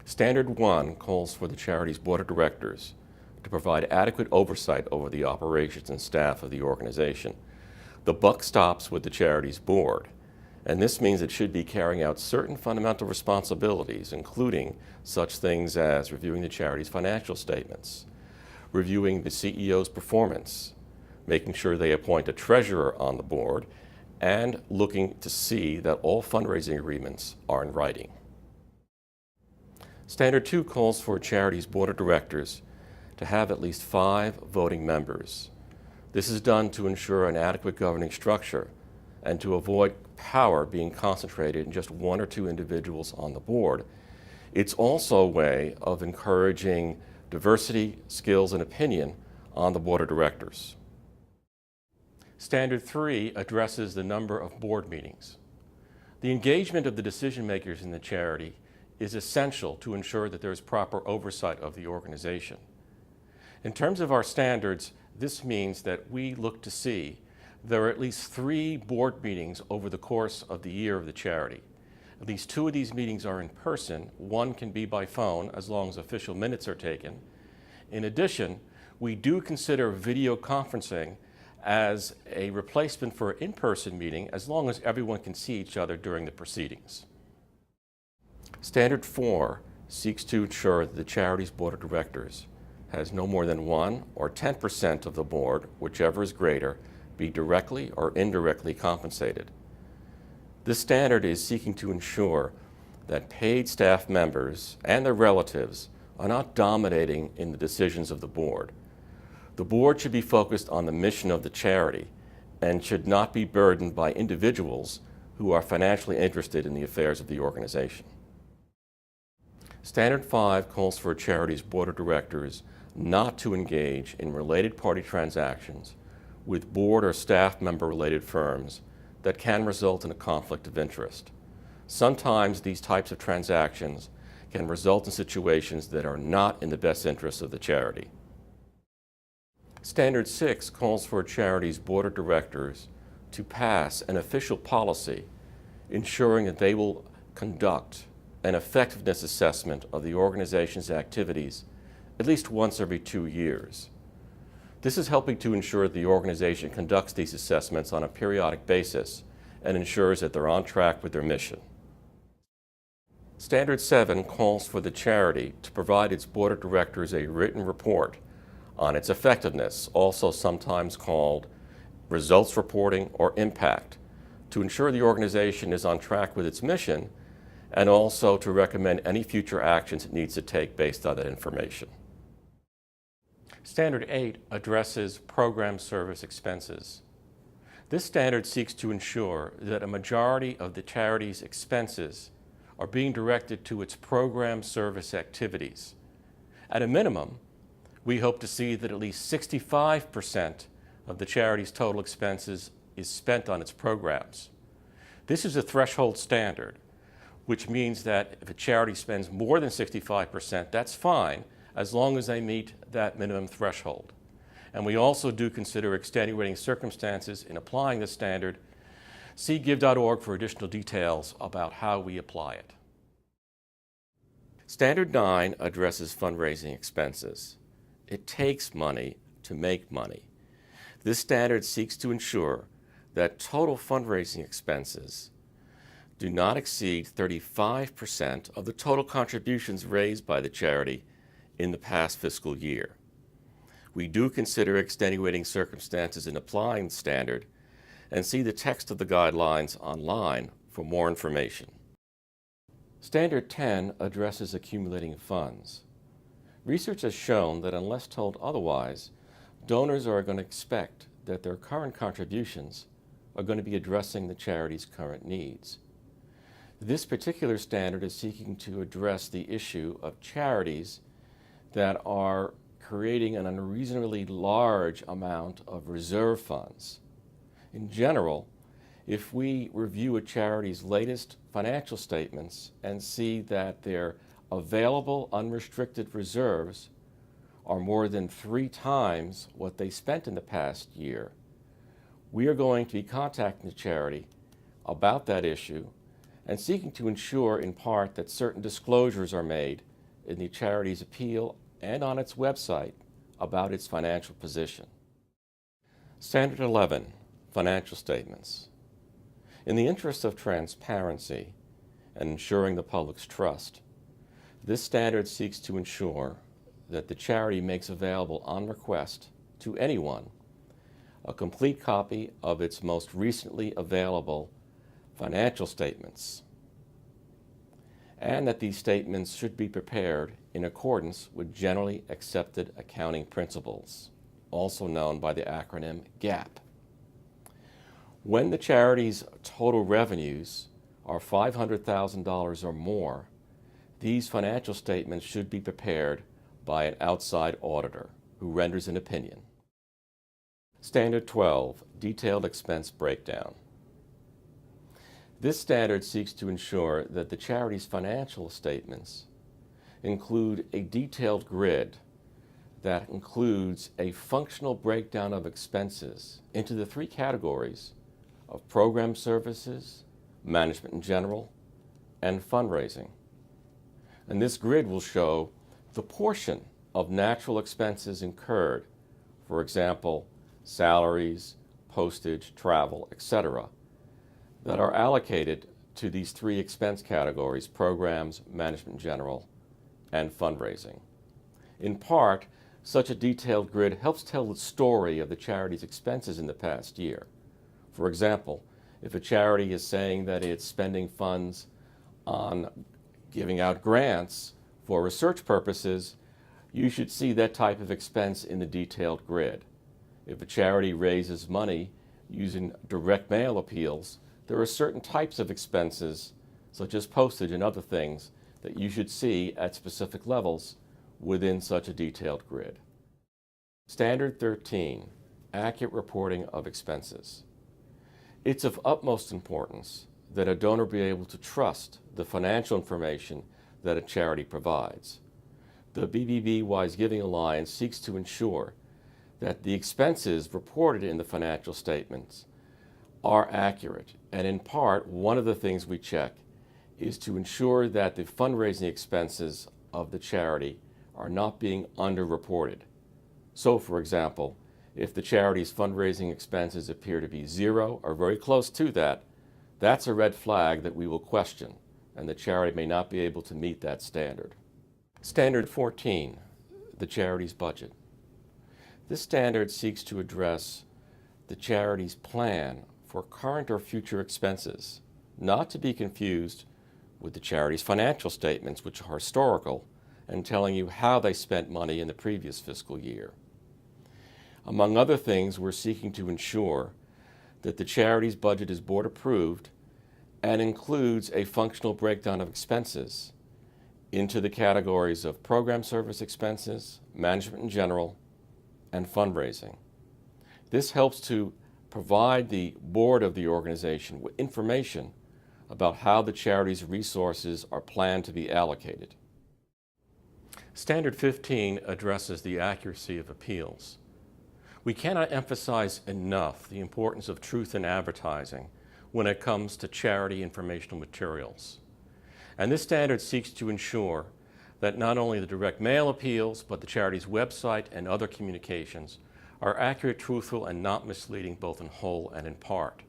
Standard 1 calls for the charity's board of directors to provide adequate oversight over the operations and staff of the organization. The buck stops with the charity's board, and this means it should be carrying out certain fundamental responsibilities, including such things as reviewing the charity's financial statements, reviewing the CEO's performance, making sure they appoint a treasurer on the board, and looking to see that all fundraising agreements are in writing. Standard 2 calls for a charity's board of directors to have at least 5 voting members. This is done to ensure an adequate governing structure and to avoid power being concentrated in just 1 or 2 individuals on the board. It's also a way of encouraging diversity, skills, and opinion on the board of directors. Standard 3 addresses the number of board meetings. The engagement of the decision makers in the charity is essential to ensure that there is proper oversight of the organization. In terms of our standards, this means that we look to see there are at least 3 board meetings over the course of the year of the charity. At least 2 of these meetings are in person. 1 can be by phone as long as official minutes are taken. In addition, we do consider video conferencing as a replacement for an in-person meeting as long as everyone can see each other during the proceedings. Standard 4 seeks to ensure that the charity's board of directors has no more than 1 or 10% of the board, whichever is greater, be directly or indirectly compensated. This standard is seeking to ensure that paid staff members and their relatives are not dominating in the decisions of the board. The board should be focused on the mission of the charity and should not be burdened by individuals who are financially interested in the affairs of the organization. Standard 5 calls for a charity's board of directors not to engage in related party transactions with board or staff member related firms that can result in a conflict of interest. Sometimes these types of transactions can result in situations that are not in the best interest of the charity. Standard 6 calls for a charity's board of directors to pass an official policy ensuring that they will conduct an effectiveness assessment of the organization's activities at least once every 2 years. This is helping to ensure the organization conducts these assessments on a periodic basis and ensures that they're on track with their mission. Standard 7 calls for the charity to provide its board of directors a written report on its effectiveness, also sometimes called results reporting or impact, to ensure the organization is on track with its mission and also to recommend any future actions it needs to take based on that information. Standard 8 addresses program service expenses. This standard seeks to ensure that a majority of the charity's expenses are being directed to its program service activities. At a minimum, we hope to see that at least 65% of the charity's total expenses is spent on its programs. This is a threshold standard, which means that if a charity spends more than 65%, that's fine, as long as they meet that minimum threshold. And we also do consider extenuating circumstances in applying this standard. See give.org for additional details about how we apply it. Standard 9 addresses fundraising expenses. It takes money to make money. This standard seeks to ensure that total fundraising expenses do not exceed 35% of the total contributions raised by the charity in the past fiscal year. We do consider extenuating circumstances in applying the standard and see the text of the guidelines online for more information. Standard 10 addresses accumulating funds. Research has shown that unless told otherwise, donors are going to expect that their current contributions are going to be addressing the charity's current needs. This particular standard is seeking to address the issue of charities that are creating an unreasonably large amount of reserve funds. In general, if we review a charity's latest financial statements and see that their available unrestricted reserves are more than 3 times what they spent in the past year, we are going to be contacting the charity about that issue and seeking to ensure in part that certain disclosures are made in the charity's appeal and on its website about its financial position. Standard 11, financial statements. In the interest of transparency and ensuring the public's trust, this standard seeks to ensure that the charity makes available on request to anyone a complete copy of its most recently available financial statements, and that these statements should be prepared in accordance with generally accepted accounting principles, also known by the acronym GAAP. When the charity's total revenues are $500,000 or more, these financial statements should be prepared by an outside auditor who renders an opinion. Standard 12, detailed expense breakdown. This standard seeks to ensure that the charity's financial statements include a detailed grid that includes a functional breakdown of expenses into the three categories of program services, management in general, and fundraising. And this grid will show the portion of natural expenses incurred, for example, salaries, postage, travel, etc., that are allocated to these three expense categories: programs, management in general, and fundraising. In part, such a detailed grid helps tell the story of the charity's expenses in the past year. For example, if a charity is saying that it's spending funds on giving out grants for research purposes, you should see that type of expense in the detailed grid. If a charity raises money using direct mail appeals, there are certain types of expenses, such as postage and other things, that you should see at specific levels within such a detailed grid. Standard 13, accurate reporting of expenses. It's of utmost importance that a donor be able to trust the financial information that a charity provides. The BBB Wise Giving Alliance seeks to ensure that the expenses reported in the financial statements are accurate, and in part, one of the things we check is to ensure that the fundraising expenses of the charity are not being underreported. So, for example, if the charity's fundraising expenses appear to be zero or very close to that, that's a red flag that we will question, and the charity may not be able to meet that standard. Standard 14, the charity's budget. This standard seeks to address the charity's plan for current or future expenses, not to be confused with the charity's financial statements, which are historical and telling you how they spent money in the previous fiscal year. Among other things, we're seeking to ensure that the charity's budget is board approved and includes a functional breakdown of expenses into the categories of program service expenses, management in general, and fundraising. This helps to provide the board of the organization with information about how the charity's resources are planned to be allocated. Standard 15 addresses the accuracy of appeals. We cannot emphasize enough the importance of truth in advertising when it comes to charity informational materials. And this standard seeks to ensure that not only the direct mail appeals, but the charity's website and other communications are accurate, truthful, and not misleading both in whole and in part.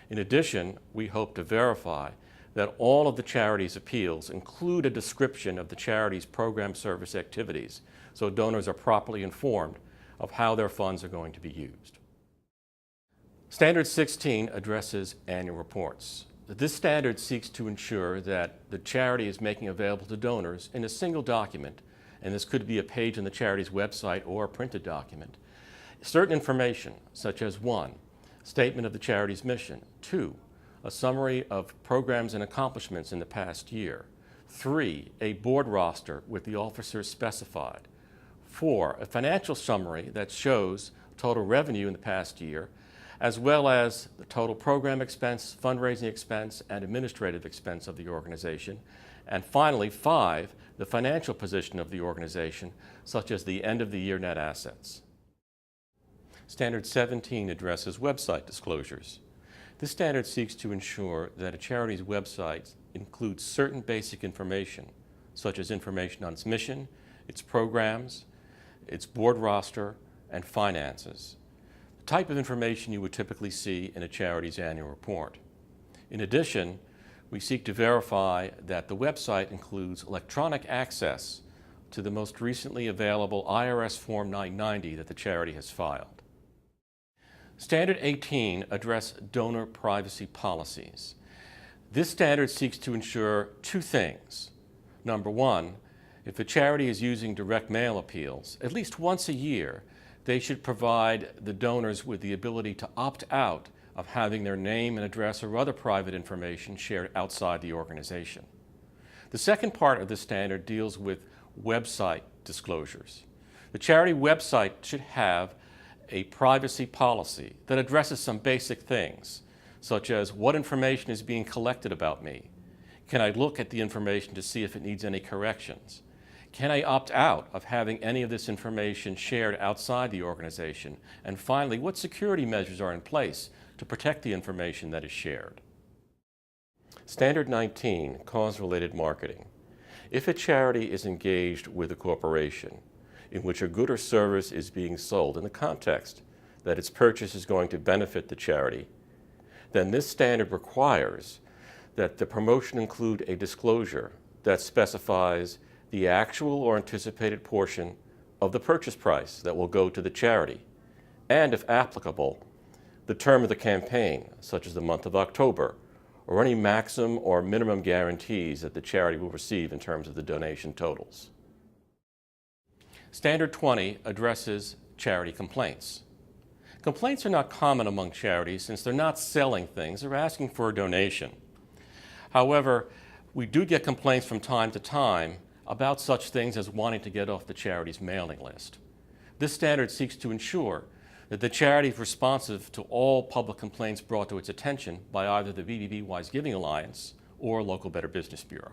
In addition, we hope to verify that all of the charity's appeals include a description of the charity's program service activities, so donors are properly informed of how their funds are going to be used. Standard 16 addresses annual reports. This standard seeks to ensure that the charity is making available to donors in a single document, and this could be a page on the charity's website or a printed document, certain information such as 1, statement of the charity's mission, 2, a summary of programs and accomplishments in the past year, 3, a board roster with the officers specified, 4, a financial summary that shows total revenue in the past year, as well as the total program expense, fundraising expense, and administrative expense of the organization. And finally, 5, the financial position of the organization, such as the end of the year net assets. Standard 17 addresses website disclosures. This standard seeks to ensure that a charity's website includes certain basic information, such as information on its mission, its programs, its board roster, and finances, the type of information you would typically see in a charity's annual report. In addition, we seek to verify that the website includes electronic access to the most recently available IRS Form 990 that the charity has filed. Standard 18 addresses donor privacy policies. This standard seeks to ensure two things. Number one, if a charity is using direct mail appeals, at least once a year, they should provide the donors with the ability to opt out of having their name and address or other private information shared outside the organization. The second part of the standard deals with website disclosures. The charity website should have a privacy policy that addresses some basic things, such as what information is being collected about me? Can I look at the information to see if it needs any corrections? Can I opt out of having any of this information shared outside the organization? And finally, what security measures are in place to protect the information that is shared? Standard 19, cause-related marketing. If a charity is engaged with a corporation in which a good or service is being sold in the context that its purchase is going to benefit the charity, then this standard requires that the promotion include a disclosure that specifies the actual or anticipated portion of the purchase price that will go to the charity, and if applicable, the term of the campaign, such as the month of October, or any maximum or minimum guarantees that the charity will receive in terms of the donation totals. Standard 20 addresses charity complaints. Complaints are not common among charities since they're not selling things, they're asking for a donation. However, we do get complaints from time to time about such things as wanting to get off the charity's mailing list. This standard seeks to ensure that the charity is responsive to all public complaints brought to its attention by either the BBB Wise Giving Alliance or local Better Business Bureau.